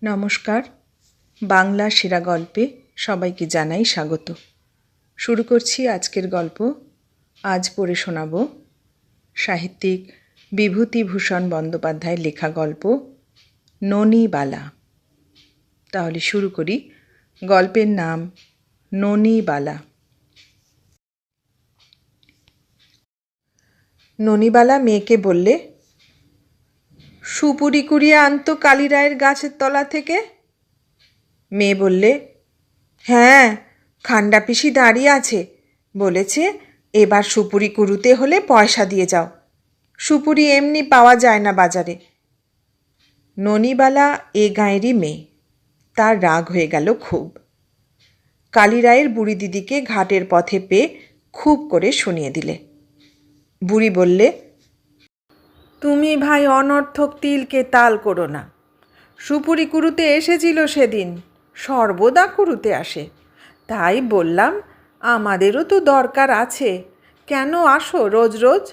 নমস্কার। বাংলা সেরা গল্পে সবাইকে জানাই স্বাগত। শুরু করছি আজকের গল্প। আজ পড়ে শোনাব সাহিত্যিক বিভূতিভূষণ বন্দ্যোপাধ্যায়ের লেখা গল্প ননীবালা। তাহলে শুরু করি। গল্পের নাম ননীবালা। ননীবালা মেয়েকে বললে, সুপুরি কুড়িয়ে আনতো কালীরায়ের গাছের তলা থেকে। মেয়ে বললে, হ্যাঁ, খান্ডা পিসি দাঁড়িয়ে আছে, বলেছে এবার সুপুরি কুড়ুতে হলে পয়সা দিয়ে যাও, সুপুরি এমনি পাওয়া যায় না বাজারে। ননীবালা এ গাঁয়েরই মেয়ে, তার রাগ হয়ে গেল খুব। কালীরায়ের বুড়ি দিদিকে ঘাটের পথে পেয়ে খুব করে শুনিয়ে দিলে। বুড়ি বললে, তুমি ভাই অনর্থক তিলকে তাল করো না। সুপুরি কুড়ুতে এসেছিল সেদিন, সর্বদা কুড়ুতে আসে, তাই বললাম আমাদেরও তো দরকার আছে, কেন আসো রোজ রোজ?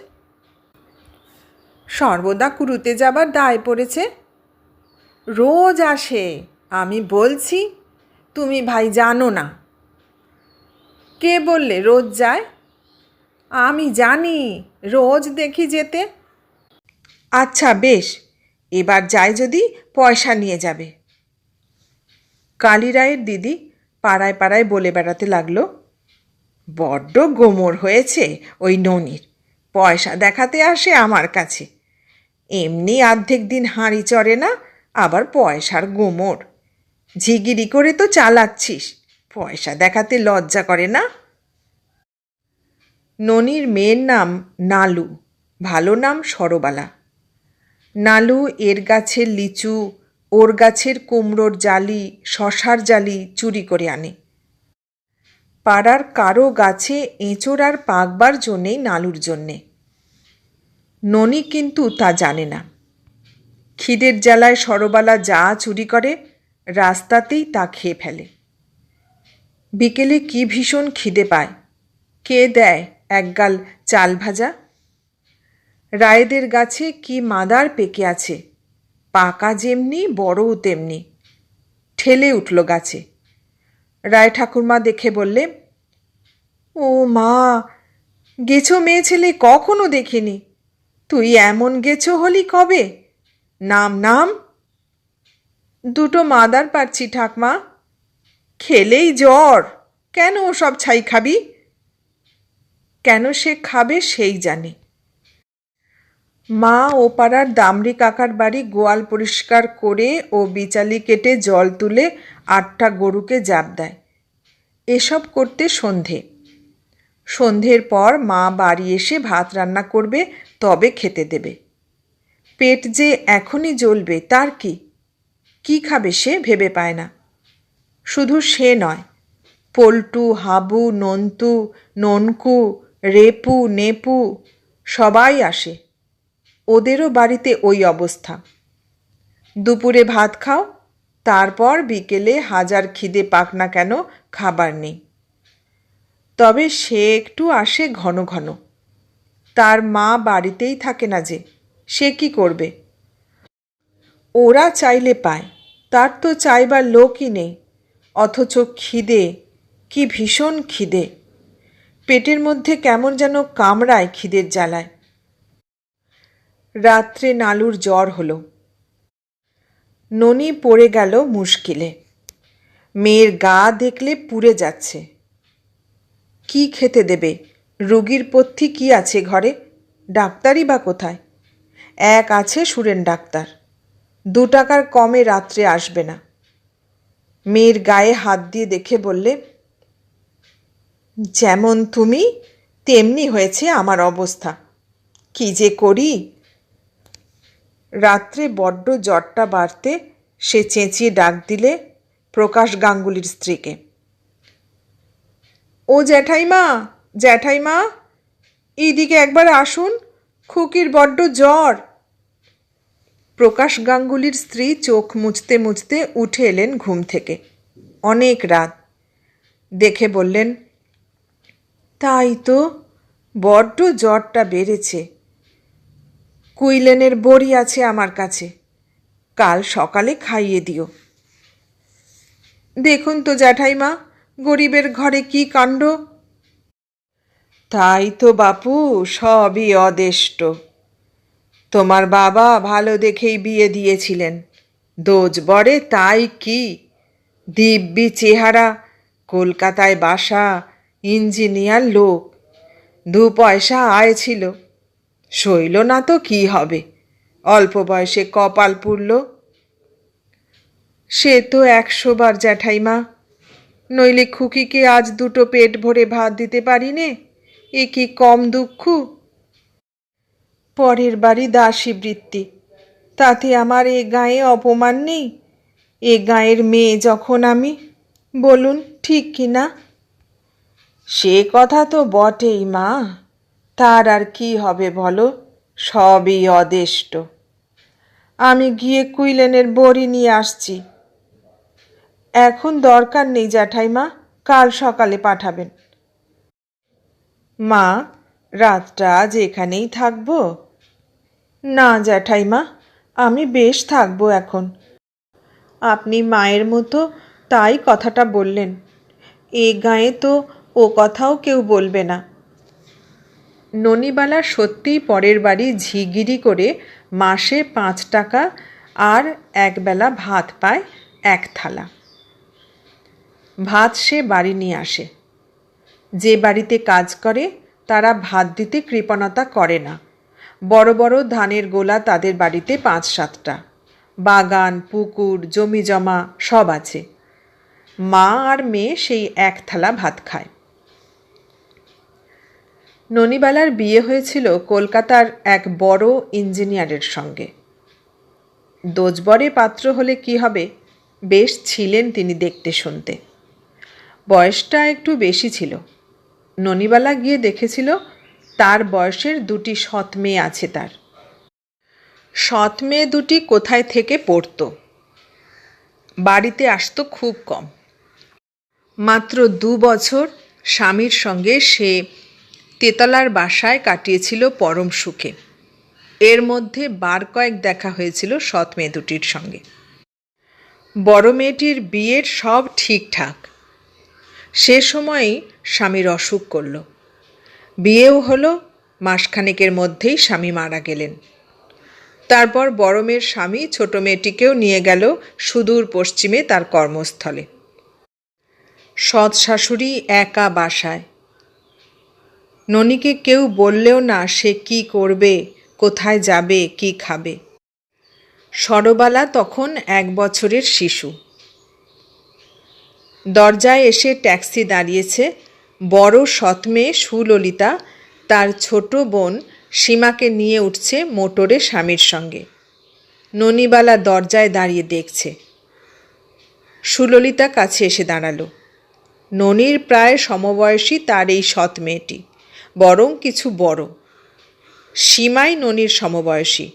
সর্বদা কুড়ুতে যাবার দায় পড়েছে। রোজ আসে, আমি বলছি, তুমি ভাই জানো না। কে বললে রোজ যায়? আমি জানি, রোজ দেখি যেতে। আচ্ছা বেশ, এবার যায় যদি পয়সা নিয়ে যাবে। কালীরায়ের দিদি পাড়ায় পাড়ায় বলে বেড়াতে লাগলো, বড্ড গোমর হয়েছে ওই ননির, পয়সা দেখাতে আসে আমার কাছে, এমনি অর্ধেক দিন হাঁড়ি চড়ে না, আবার পয়সার গোমর। ঝিগিরি করে তো চালাচ্ছিস, পয়সা দেখাতে লজ্জা করে না? ননির মেয়ের নাম নালু, ভালো নাম সরবালা। নালু এর গাছের লিচু, ওর গাছের কুমড়োর জালি, শশার জালি চুরি করে আনে। পাড়ার কারো গাছে এঁচোড় আর পাকবার জন্যেই নালুর জন্যে। ননি কিন্তু তা জানে না। খিদের জ্বালায় সরবালা যা চুরি করে রাস্তাতেই তা খেয়ে ফেলে। বিকেলে কি ভীষণ খিদে পায়, কে দেয় একগাল চাল ভাজা? রায়েদের গাছে কি মাদার পেকে আছে, পাকা যেমনি বড়ও তেমনি। ঠেলে উঠল গাছে। রায় ঠাকুরমা দেখে বললে, ও মা, গেছো মেয়ে ছেলে কখনো দেখিনি, তুই এমন গেছো হলি কবে? নাম নাম। দুটো মাদার পাচ্ছি ঠাকমা। খেলেই জ্বর, কেন সব ছাই খাবি? কেন সে খাবে সেই জানে। মা ও পাড়ার দামড়ি কাকার বাড়ি গোয়াল পরিষ্কার করে ও বিচালি কেটে জল তুলে 8টা গরুকে জাপ দেয়। এসব করতে সন্ধের পর মা বাড়ি এসে ভাত রান্না করবে, তবে খেতে দেবে। পেট যে এখনই জ্বলবে তার কি খাবে সে ভেবে পায় না। শুধু সে নয়, পল্টু, হাবু, নন্তু, ননকু, রেপু, নেপু সবাই আসে, ওদেরও বাড়িতে ওই অবস্থা। দুপুরে ভাত খাও, তারপর বিকেলে হাজার খিদে পাক না কেন খাবার নেই। তবে সে একটু আসে ঘন ঘন, তার মা বাড়িতেই থাকে না যে, সে কি করবে? ওরা চাইলে পায়, তার তো চাইবার লোকই নেই, অথচ খিদে, কি ভীষণ খিদে, পেটের মধ্যে কেমন যেন কামড়ায় খিদের জ্বালায়। রাত্রে নালুর জ্বর হলো। ননি পড়ে গেল মুশকিলে। মেয়ের গা দেখলে পুড়ে যাচ্ছে। কি খেতে দেবে? রোগীর পথ্যি কি আছে ঘরে? ডাক্তারই বা কোথায়? এক আছে সুরেন ডাক্তার, 2 টাকার কমে রাত্রে আসবে না। মেয়ের গায়ে হাত দিয়ে দেখে বললে, যেমন তুমি তেমনি হয়েছে আমার অবস্থা, কি যে করি। রাত্রে বড্ড জ্বরটা বাড়তে সে চেঁচিয়ে ডাক দিলে প্রকাশ গাঙ্গুলির স্ত্রীকে, ও জ্যাঠাইমা, জ্যাঠাইমা, এইদিকে একবার আসুন, খুকির বড্ড জ্বর। প্রকাশ গাঙ্গুলির স্ত্রী চোখ মুছতে মুছতে উঠে এলেন ঘুম থেকে। অনেক রাত। দেখে বললেন, তাই তো, বড্ড জ্বরটা বেড়েছে। কুইলেনের বড়ি আছে আমার কাছে, কাল সকালে খাইয়ে দিও। দেখুন তো জ্যাঠাইমা, গরিবের ঘরে কি কাণ্ড। তাই তো বাপু, সবই অদেষ্ট। তোমার বাবা ভালো দেখেই বিয়ে দিয়েছিলেন, দোজ বরে তাই কি, দিব্যি চেহারা, কলকাতায় বাসা, ইঞ্জিনিয়ার লোক, 2 পয়সা আয় ছিল। সইল না তো কি হবে, অল্প বয়সে কপাল পুড়ল। সে তো 100 বার জ্যাঠাইমা, নইলে খুকিকে আজ 2টো পেট ভরে ভাত দিতে পারি নে, এ কি কম দুঃখ? পরের বাড়ি দাসী বৃত্তি, তাতে আমার এ গায়ে অপমান নেই? এ গায়ের মেয়ে যখন আমি, বলুন ঠিক কি না? সে কথা তো বটেই মা, তার আর কি হবে বলো, সবই অদেষ্ট। আমি গিয়ে কুইলেনের বড়ি নিয়ে আসছি। এখন দরকার নেই জ্যাঠাইমা, কাল সকালে পাঠাবেন। মা, রাতটা আজ এখানেই থাকবো? না জ্যাঠাইমা, আমি বেশ থাকবো এখন। আপনি মায়ের মতো তাই কথাটা বললেন, এ গায়ে তো ও কথাও কেউ বলবে না। ননিবালা সত্যিই পরের বাড়ি ঝিগিরি করে মাসে 5 টাকা আর একবেলা ভাত পায়, 1 থালা ভাত সে বাড়ি নিয়ে আসে। যে বাড়িতে কাজ করে তারা ভাত দিতে কৃপণতা করে না। বড় বড় ধানের গোলা তাদের বাড়িতে 5-7টা, বাগান, পুকুর, জমি জমা সব আছে। মা আর মেয়ে সেই 1 থালা ভাত খায়। ননিবালার বিয়ে হয়েছিল কলকাতার এক বড় ইঞ্জিনিয়ারের সঙ্গে। দোজবরে পাত্র হলে কি হবে, বেশ ছিলেন তিনি দেখতে শুনতে। বয়সটা একটু বেশি ছিল। ননিবালা গিয়ে দেখেছিল তার বয়সের 2টি সৎ মেয়ে আছে তার। সৎ মেয়ে 2টি কোথায় থেকে পড়ত, বাড়িতে আসতো খুব কম। মাত্র 2 বছর স্বামীর সঙ্গে সে তেতলার বাসায় কাটিয়েছিল পরম সুখে। এর মধ্যে বার কয়েক দেখা হয়েছিল সৎ মেয়ে 2টির সঙ্গে। বড় মেয়েটির বিয়ের সব ঠিকঠাক। সে সময়ই স্বামীর অসুখ করল। বিয়েও হলো, মাসখানেকের মধ্যেই স্বামী মারা গেলেন। তারপর বড় মেয়ের স্বামী ছোট মেয়েটিকেও নিয়ে গেল সুদূর পশ্চিমে তার কর্মস্থলে। সৎ শাশুড়ি একা বাসায়। ননিকে কেউ বললেও না সে কি করবে, কোথায় যাবে, কি খাবে। সরবালা তখন 1 বছরের শিশু। দরজায় এসে ট্যাক্সি দাঁড়িয়েছে। বড় সৎ মেয়ে সুললিতা তার ছোট বোন সীমাকে নিয়ে উঠছে মোটরে স্বামীর সঙ্গে। ননিবালা দরজায় দাঁড়িয়ে দেখছে। সুললিতা কাছে এসে দাঁড়ালো। ননির প্রায় সমবয়সী তার এই সৎ মেয়েটি, বরং কিছু বড়। সীমাই ননির সমবয়সী।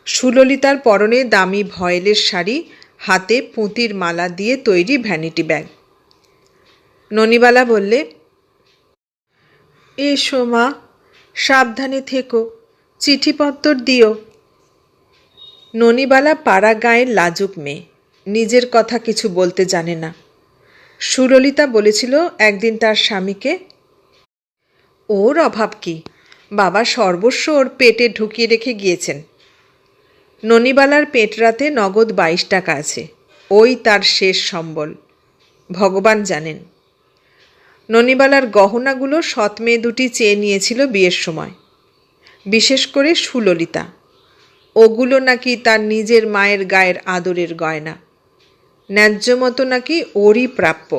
সুললিতার পরনে দামি ভয়েলের শাড়ি, হাতে পুঁতির মালা দিয়ে তৈরি ভ্যানিটি ব্যাগ। ননিবালা বললে, এসো মা, সাবধানে থেকো, চিঠিপত্তর দিও। ননিবালা পাড়া গাঁয়ের লাজুক মেয়ে, নিজের কথা কিছু বলতে জানে না। সুললিতা বলেছিল একদিন তার স্বামীকে, ওর অভাব কি, বাবা সর্বস্ব ওর পেটে ঢুকিয়ে রেখে গিয়েছেন। ননিবালার পেটরাতে নগদ 22 টাকা আছে, ওই তার শেষ সম্বল, ভগবান জানেন। ননিবালার গহনাগুলো সৎ মেয়ে 2টি চেয়ে নিয়েছিল বিয়ের সময়, বিশেষ করে সুললিতা। ওগুলো নাকি তার নিজের মায়ের গায়ের আদরের গয়না, ন্যায্য মতো নাকি ওরই প্রাপ্য।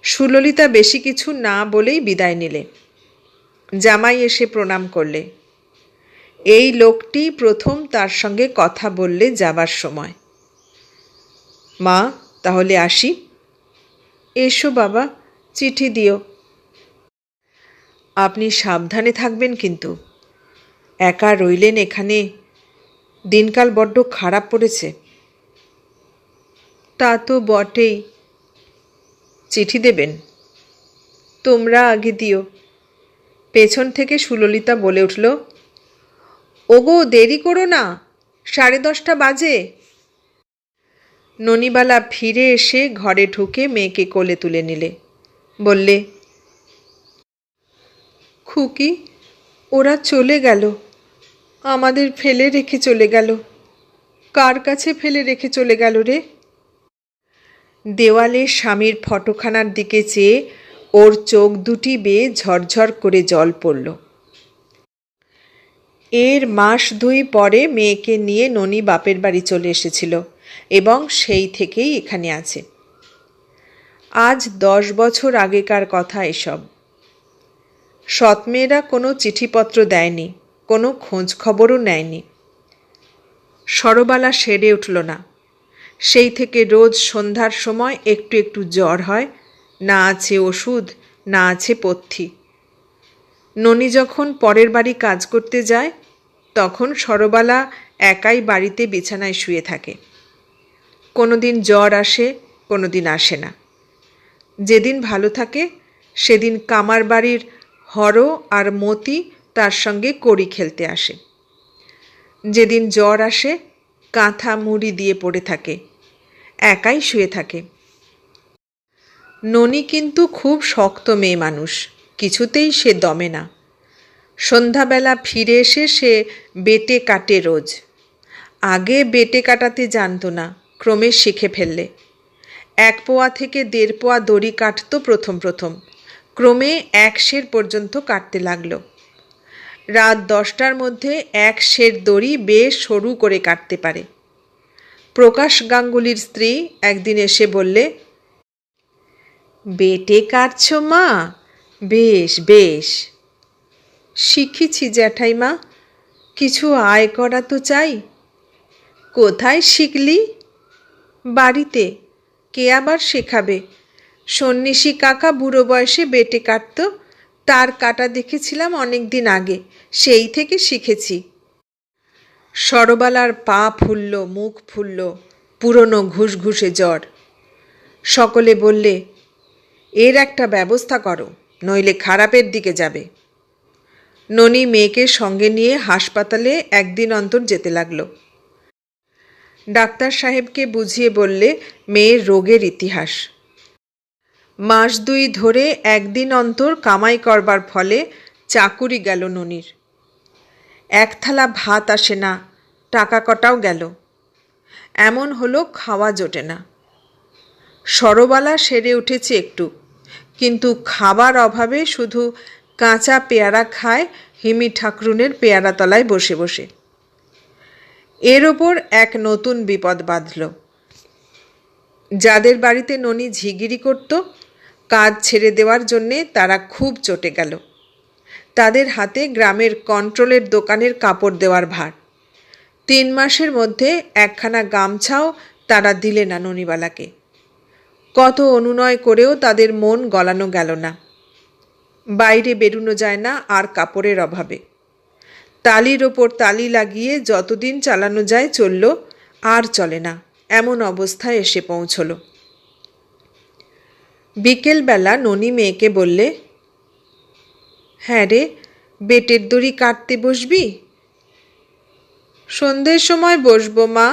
সুললিতা বেশি কিছু না বলেই বিদায় নিলে। জামাই এসে প্রণাম করলে। এই লোকটি প্রথম তার সঙ্গে কথা বললে যাবার সময়। মা, তাহলে আসি। এসো বাবা, চিঠি দিও। আপনি সাবধানে থাকবেন কিন্তু, একা রইলেন এখানে, দিনকাল বড্ড খারাপ পড়েছে। তা তো বটেই। চিঠি দেবেন? তোমরা আগে দিও। পেছন থেকে সুললিতা বলে উঠল, ওগো দেরি করো না, 10:30 বাজে। ননিবালা ফিরে এসে ঘরে ঢুকে মেয়েকে কোলে তুলে নিলে। বললে, খুকি, ওরা চলে গেল, আমাদের ফেলে রেখে চলে গেল। কার কাছে ফেলে রেখে চলে গেল রে? দেওয়ালে স্বামীর ফটোখানার দিকে চেয়ে ওর চোখ দুটি বেয়ে ঝরঝর করে জল পড়ল। এর মাস 2 পরে মেয়েকে নিয়ে ননি বাপের বাড়ি চলে এসেছিল এবং সেই থেকেই এখানে আছে। আজ 10 বছর আগেকার কথা এসব। সৎমেয়েরা কোনো চিঠিপত্র দেয়নি, কোনো খোঁজ খবরও নেয়নি। সরবালা সেরে উঠল না। সেই থেকে রোজ সন্ধ্যার সময় একটু একটু জ্বর হয়, না আছে ওষুধ, না আছে পথ্যি। ননি যখন পরের বাড়ি কাজ করতে যায় তখন সরবালা একাই বাড়িতে বিছানায় শুয়ে থাকে। কোনো দিন জ্বর আসে, কোনো দিন আসে না। যেদিন ভালো থাকে সেদিন কামার বাড়ির হর আর মতি তার সঙ্গে কড়ি খেলতে আসে। যেদিন জ্বর আসে কাঁথা মুড়ি দিয়ে পড়ে থাকে, একাই শুয়ে থাকে। ননি কিন্তু খুব শক্ত মেয়ে মানুষ, কিছুতেই সে দমে না। সন্ধ্যাবেলা ফিরে এসে সে বেটে কাটে রোজ। আগে বেটে কাটাতে জানত না, ক্রমে শিখে ফেললে। 1 পোয়া থেকে 1.5 পোয়া দড়ি কাটত প্রথম প্রথম, ক্রমে 1 সের পর্যন্ত কাটতে লাগল। রাত 10টার মধ্যে 1 সের দড়ি বেশ সরু করে কাটতে পারে। প্রকাশ গাঙ্গুলির স্ত্রী একদিন এসে বললে, বেটে কাটছ মা, বেশ বেশ। শিখেছি জ্যাঠাইমা, কিছু আয় করা তো চাই। কোথায় শিখলি? বাড়িতে। কে আবার শেখাবে? সন্ন্যাসী কাকা বুড়ো বয়সে বেটে কাটত, তার কাটা দেখেছিলাম অনেক দিন আগে, সেই থেকে শিখেছি। সরবালার পা ফুলল, মুখ ফুলল, পুরনো ঘুষঘুষে জ্বর। সকলে বললে, এর একটা ব্যবস্থা করো, নইলে খারাপের দিকে যাবে। ননি মেয়েকে সঙ্গে নিয়ে হাসপাতালে একদিন অন্তর যেতে লাগল। ডাক্তার সাহেবকে বুঝিয়ে বললে মেয়ের রোগের ইতিহাস। মাস 2 ধরে একদিন অন্তর কামাই করবার ফলে চাকুরি গেল ননির। 1 থালা ভাত আসে না, টাকা কটাও গেল। এমন হলো খাওয়া জোটে না। সরবালা সেরে উঠেছে একটু, কিন্তু খাবার অভাবে শুধু কাঁচা পেয়ারা খায় হিমি ঠাকরুনের পেয়ারা তলায় বসে বসে। এর ওপর এক নতুন বিপদ বাঁধল। যাদের বাড়িতে ননি ঝিগিরি করত, কাজ ছেড়ে দেওয়ার জন্যে তারা খুব চটে গেল। তাদের হাতে গ্রামের কন্ট্রোলের দোকানের কাপড় দেওয়ার ভার। 3 মাসের মধ্যে 1খানা গামছাও তারা দিলে না ননিবালাকে। কত অনুনয় করেও তাদের মন গলানো গেল না। বাইরে বেরুনো যায় না আর কাপড়ের অভাবে। তালির ওপর তালি লাগিয়ে যতদিন চালানো যায় চলল, আর চলে না, এমন অবস্থায় এসে পৌঁছল। বিকেলবেলা ননি মেয়েকে বললে, হ্যাঁ রে, বেটের দড়ি কাটতে বসবি? সন্ধ্যের সময় বসবো মা।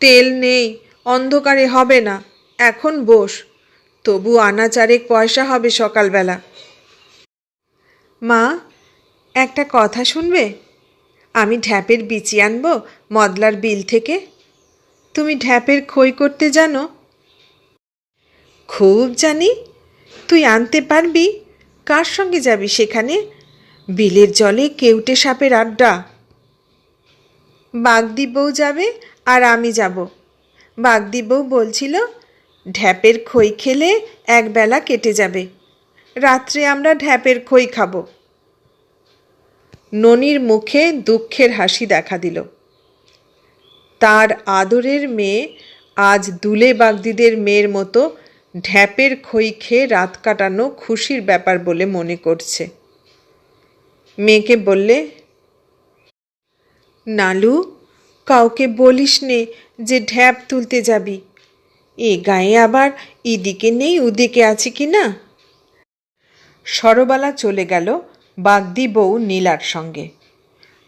তেল নেই, অন্ধকারে হবে না, এখন বস, তবু আনা 4 পয়সা হবে সকালবেলা। মা, একটা কথা শুনবে? আমি ঢ্যাপের বিচি আনবো মদলার বিল থেকে। তুমি ঢ্যাপের খই করতে জানো? খুব জানি। তুই আনতে পারবি? কার সঙ্গে যাবি সেখানে? বিলের জলে কেউটে সাপের আড্ডা। বাগদি বউ যাবে আর আমি যাব। বাগদি বউ বলছিল, ঢ্যাপের খই খেলে 1 বেলা কেটে যাবে, রাত্রে আমরা ঢ্যাপের খই খাব। ননির মুখে দুঃখের হাসি দেখা দিল। তার আদরের মেয়ে আজ দুলে বাগদিদের মেয়ের মতো ঢ্যাপের খই খেয়ে রাত কাটানো খুশির ব্যাপার বলে মনে করছে। মেয়েকে বললে, নালু, কাউকে বলিস নে যে ঢ্যাপ তুলতে যাবি। এ গায়ে আবার এদিকে নেই ওদিকে আছে কি না। সরবালা চলে গেল বাগদি বউ নীলার সঙ্গে।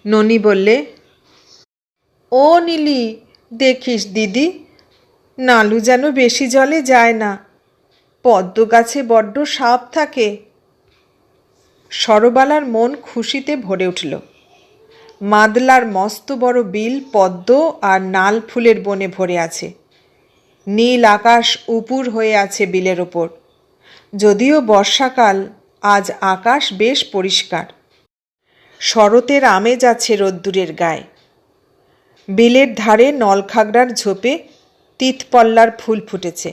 ননি বললে, ও নীলি, দেখিস দিদি, নালু যেন বেশি জলে যায় না, পদ্ম গাছে বড্ড সাপ থাকে। সরবালার মন খুশিতে ভরে উঠল। মাদলার মস্ত বড় বিল পদ্ম আর নাল ফুলের বনে ভরে আছে। নীল আকাশ উপুর হয়ে আছে বিলের ওপর। যদিও বর্ষাকাল, আজ আকাশ বেশ পরিষ্কার। শরতের আমেজ আছে রোদ্দুরের গায়ে। বিলের ধারে নলখাগড়ার ঝোপে তিতপল্লার ফুল ফুটেছে।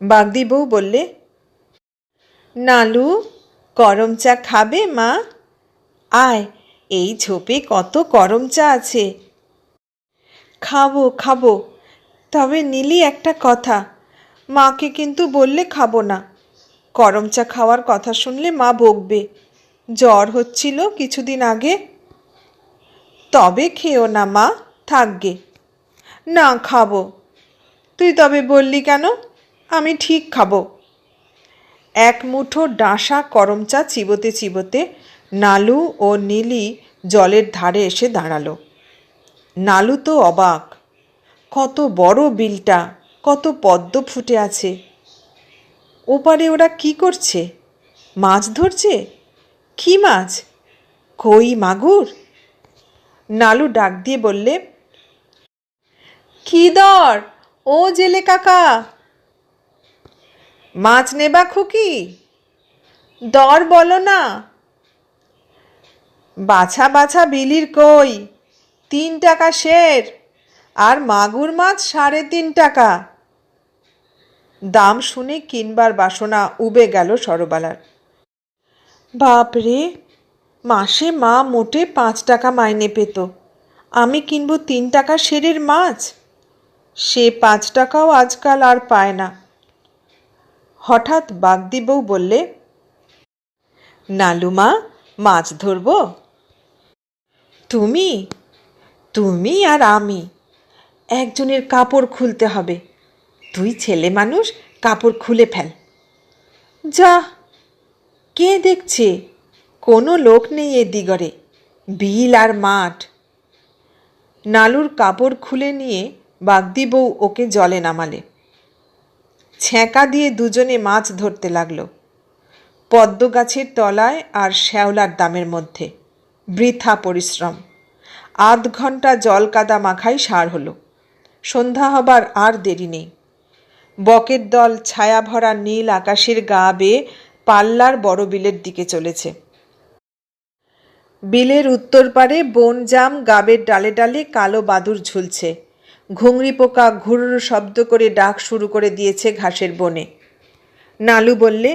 বাগদি বউ বললে, নালু, করম চা খাবে মা? আয়, এই ঝোপে কত করম চা আছে। খাবো খাবো, তবে নীলি একটা কথা, মাকে কিন্তু বললে খাবো না। করম চা খাওয়ার কথা শুনলে মা বকবে। জ্বর হচ্ছিল কিছুদিন আগে। তবে খেও না মা, থাকগে। না, খাবো। তুই তবে বললি কেন? আমি ঠিক খাবো। এক মুঠো ডাঁসা করম চা চিবোতে চিবোতে নালু ও নীলি জলের ধারে এসে দাঁড়ালো। নালু তো অবাক। কত বড় বিলটা, কত পদ্ম ফুটে আছে। ওপারে ওরা কি করছে? মাছ ধরছে? কি মাছ? কই, মাগুর? নালু ডাক দিয়ে বললে, কি দর ও জেলে কাকা? মাছ নেবা খুকি? দর বলো না। বাছা বাছা বিলির কই, 3 টাকা সের, আর মাগুর মাছ 3.5 টাকা। দাম শুনে কিনবার বাসনা উবে গেল সরবালার। বাপরে, মাসে মা মোটে 5 টাকা মাইনে পেত, আমি কিনব 3 টাকা সেরের মাছ? সে 5 টাকাও আজকাল আর পায় না। হঠাৎ বাগদি বউ বললে, নালুমা, মাছ ধরব? তুমি তুমি আর আমি। একজনের কাপড় খুলতে হবে। তুই ছেলে মানুষ, কাপড় খুলে ফেল। যা, কে দেখছে? কোনো লোক নেই এ দিগরে, বিল আর মাঠ। নালুর কাপড় খুলে নিয়ে বাগদি বউ ওকে জলে নামালে। ছ্যাঁকা দিয়ে দুজনে মাছ ধরতে লাগলো, পদ্ম গাছের তলায় আর শ্যাওলার দামের মধ্যে। বৃথা পরিশ্রম। 8 ঘন্টা জল কাদা মাখাই সার হলো। সন্ধ্যা হবার আর দেরি নেই। বকের দল ছায়া ভরা নীল আকাশের গা বেয়ে পাল্লার বড় বিলের দিকে চলেছে। বিলের উত্তর পারে বনজাম গাবের ডালে ডালে কালো বাদুর ঝুলছে। ঘুংরি পোকা ঘুর শব্দ করে ডাক শুরু করে দিয়েছে ঘাসের বনে। নালু বললে,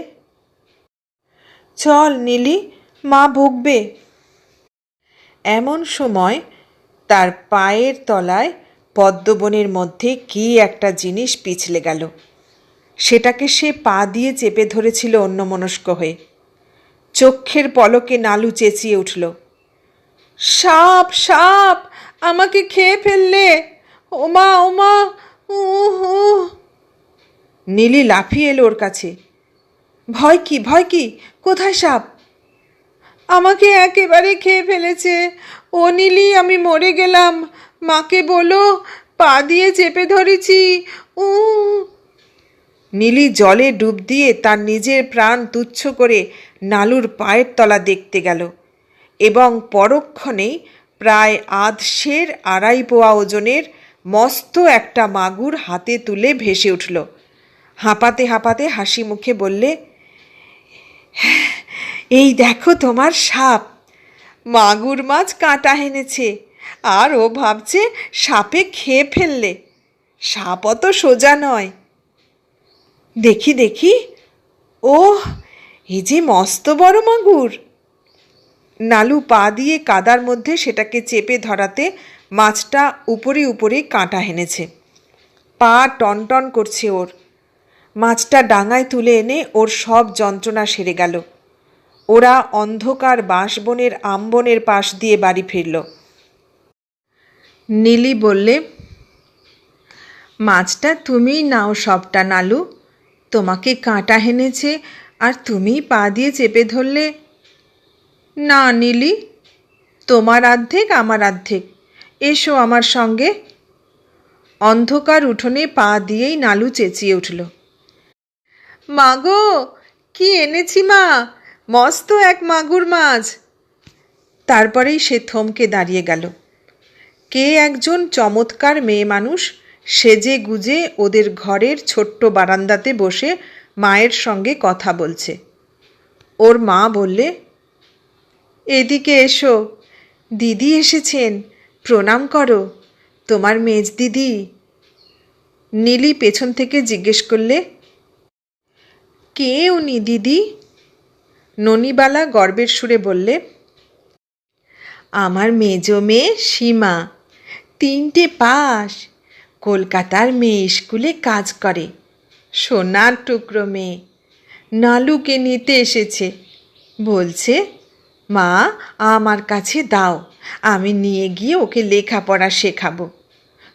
চল নীলি, মা বকবে। এমন সময় তার পায়ের তলায় পদ্মবনের মধ্যে কি একটা জিনিস পিছলে গেল। সেটাকে সে পা দিয়ে চেপে ধরেছিল অন্যমনস্ক হয়ে। চক্ষের পলকে নালু চেঁচিয়ে উঠল, সাপ, সাপ, আমাকে খেয়ে ফেললে, ওমা ওমা, উহ। নীলি লাফিয়ে এলো ওর কাছে। ভয় কি, ভয় কি? কোথায় সাপ? আমাকে একেবারে খেয়ে ফেলেছে। ও নীলি, আমি মরে গেলাম, মাকে বলো, পা দিয়ে চেপে ধরেছি। নীলি জলে ডুব দিয়ে তার নিজের প্রাণ তুচ্ছ করে নালুর পায়ের তলা দেখতে গেল এবং পরক্ষণেই প্রায় 2.5 পোয়া ওজনের মস্ত একটা মাগুর হাতে তুলে ভেসে উঠল। হাঁপাতে হাঁপাতে হাসি মুখে বললে, এই দেখো তোমার সাপ। মাগুর মাছ কাঁটা হেনেছে, আর ও ভাবছে সাপে খেয়ে ফেললে। সাপ অত সোজা নয়। দেখি দেখি, ওহ, এই যে মস্ত বড় মাগুর। নালু পা দিয়ে কাদার মধ্যে সেটাকে চেপে ধরাতে মাছটা উপরে উপরে কাঁটা হেনেছে। পা টনটন করছে ওর। মাছটা ডাঙায় তুলে এনে ওর সব যন্ত্রণা সেরে গেল। ওরা অন্ধকার বাঁশবনের আমবনের পাশ দিয়ে বাড়ি ফিরল। নীলি বললে, মাছটা তুমিই নাও সবটা নালু, তোমাকে কাঁটা হেনেছে আর তুমিই পা দিয়ে চেপে ধরলে। না নীলি, তোমার অর্ধেক আমার অর্ধেক, এসো আমার সঙ্গে। অন্ধকার উঠোনে পা দিয়েই নালু চেঁচিয়ে উঠল, মা গো, কি এনেছি মা, মস্ত এক মাগুর মাছ। তারপরেই সে থমকে দাঁড়িয়ে গেল। কে একজন চমৎকার মেয়ে মানুষ সেজে গুজে ওদের ঘরের ছোট্ট বারান্দাতে বসে মায়ের সঙ্গে কথা বলছে। ওর মা বললে, এদিকে এসো, দিদি এসেছেন, প্রণাম করো, তোমার মেজ দিদি। নীলি পেছন থেকে জিজ্ঞেস করলে, কে উনি দিদি? ননিবালা গর্বের সুরে বললে, আমার মেজ মেয়ে সীমা, 3টে পাস, কলকাতার মেয়ে স্কুলে কাজ করে, সোনার টুকরো মেয়ে। নালুকে নিতে এসেছে, বলছে, মা আমার কাছে দাও, আমি নিয়ে গিয়ে ওকে লেখাপড়া শেখাবো।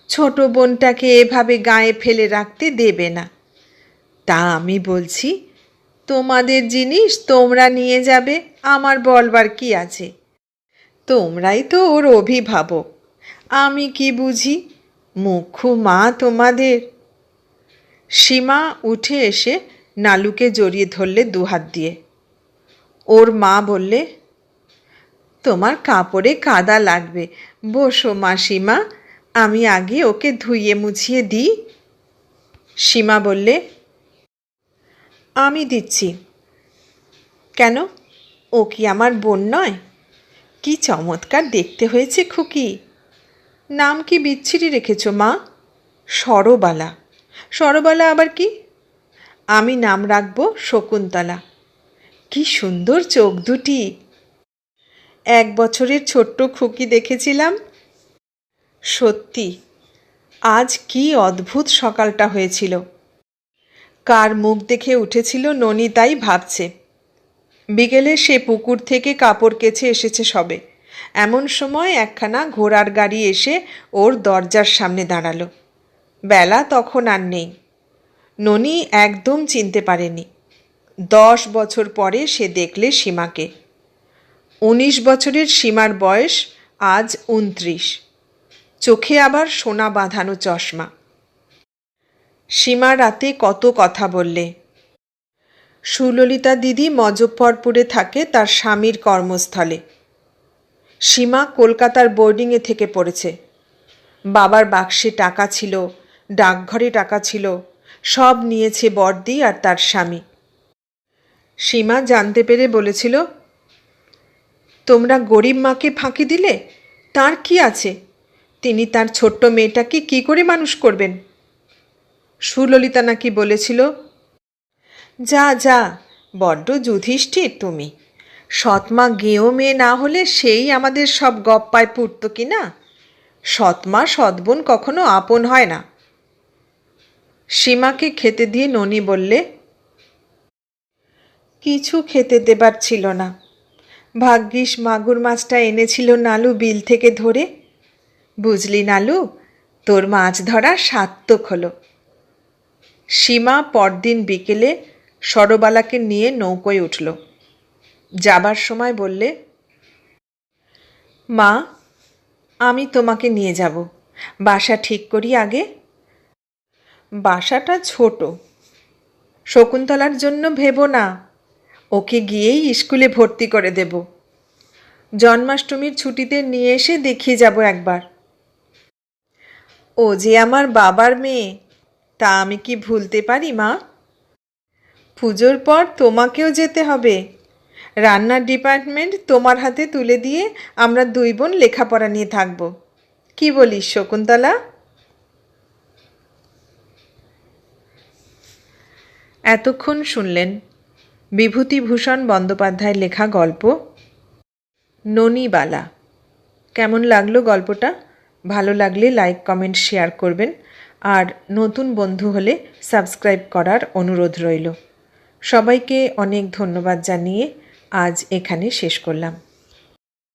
ছোট বোনটাকে এভাবে গায়ে ফেলে রাখতে দেবে না। তা আমি বলছি, তোমাদের জিনিস তোমরা নিয়ে যাবে, আমার বলবার কি আছে? তোমরাই তো ওর অভিভাবক, আমি কি বুঝি, মুখ্য মা তোমাদের। সীমা উঠে এসে নালুকে জড়িয়ে ধরলে দুহাত দিয়ে। ওর মা বললে, তোমার কাপড়ে কাদা লাগবে, বসো মাসিমা, আমি আগে ওকে ধুইয়ে মুছিয়ে দিই। সীমা বললে, আমি দিচ্ছি। কেন, ও কি আমার বোন নয়? কি চমৎকার দেখতে হয়েছে খুকি। নাম কি বিচ্ছিরি রেখেছ মা? সরবালা। সরবালা আবার কি? আমি নাম রাখব শকুন্তলা। কি সুন্দর চোখ দুটি। 1 বছরের ছোট্ট খুকি দেখেছিলাম। সত্যি, আজ কি অদ্ভুত সকালটা হয়েছিল। কার মুখ দেখে উঠেছিল ননি তাই ভাবছে। বিকেলে সে পুকুর থেকে কাপড় কেচে এসেছে সবে। এমন সময় একখানা ঘোড়ার গাড়ি এসে ওর দরজার সামনে দাঁড়ালো। বেলা তখন আর নেই। ননি একদম চিনতে পারেনি। 10 বছর পরে সে দেখলে সীমাকে। 19 বছরের সীমার বয়স আজ 29। চোখে আবার সোনা বাঁধানো চশমা। সীমা রাতে কত কথা বললে। সুললিতা দিদি মজফ্ফরপুরে থাকে তার স্বামীর কর্মস্থলে। সীমা কলকাতার বোর্ডিংয়ে থেকে পড়েছে। বাবার বাক্সে টাকা ছিল, ডাকঘরে টাকা ছিল, সব নিয়েছে বড়দি আর তার স্বামী। সীমা জানতে পেরে বলেছিল, তোমরা গরিব মাকে ফাঁকি দিলে, তার কি আছে? তিনি তার ছোট্ট মেয়েটাকে কি করে মানুষ করবেন? সুললিতা নাকি বলেছিল, যা যা, বড্ড যুধিষ্ঠির তুমি। সৎমা গেঁয়ো মেয়ে না হলে সেই আমাদের সব গপ্পায় পুড়ত কি না? সৎমা সৎবোন কখনো আপন হয় না। সীমাকে খেতে দিয়ে ননি বললে, কিছু খেতে দেবার ছিল না। ভাগ্যিস মাগুর মাছটা এনেছিল নালু বিল থেকে ধরে। বুঝলি নালু, তোর মাছ ধরা সার্থক হলো। সীমা পরদিন বিকেলে সরবালাকে নিয়ে নৌকোয় উঠল। যাবার সময় বললে, মা আমি তোমাকে নিয়ে যাব, বাসা ঠিক করি আগে। বাসাটা ছোট, শকুন্তলার জন্য ভেবো না, ওকে গিয়েই স্কুলে ভর্তি করে দেব। জন্মাষ্টমীর ছুটিতে নিয়ে এসে দেখিয়ে যাব একবার। ও যে আমার বাবার মেয়ে, তা আমি কি ভুলতে পারি মা? পুজোর পর তোমাকেও যেতে হবে। রান্নার ডিপার্টমেন্ট তোমার হাতে তুলে দিয়ে আমরা 2 বোন লেখাপড়া নিয়ে থাকব। কি বলিস শকুন্তলা? এতক্ষণ শুনলেন বিভূতিভূষণ বন্দ্যোপাধ্যায়ের লেখা গল্প ননিবালা। কেমন লাগলো গল্পটা? ভালো লাগলে লাইক, কমেন্ট, শেয়ার করবেন। আর নতুন বন্ধু হলে সাবস্ক্রাইব করার অনুরোধ রইল। সবাইকে অনেক ধন্যবাদ জানিয়ে আজ এখানে শেষ করলাম।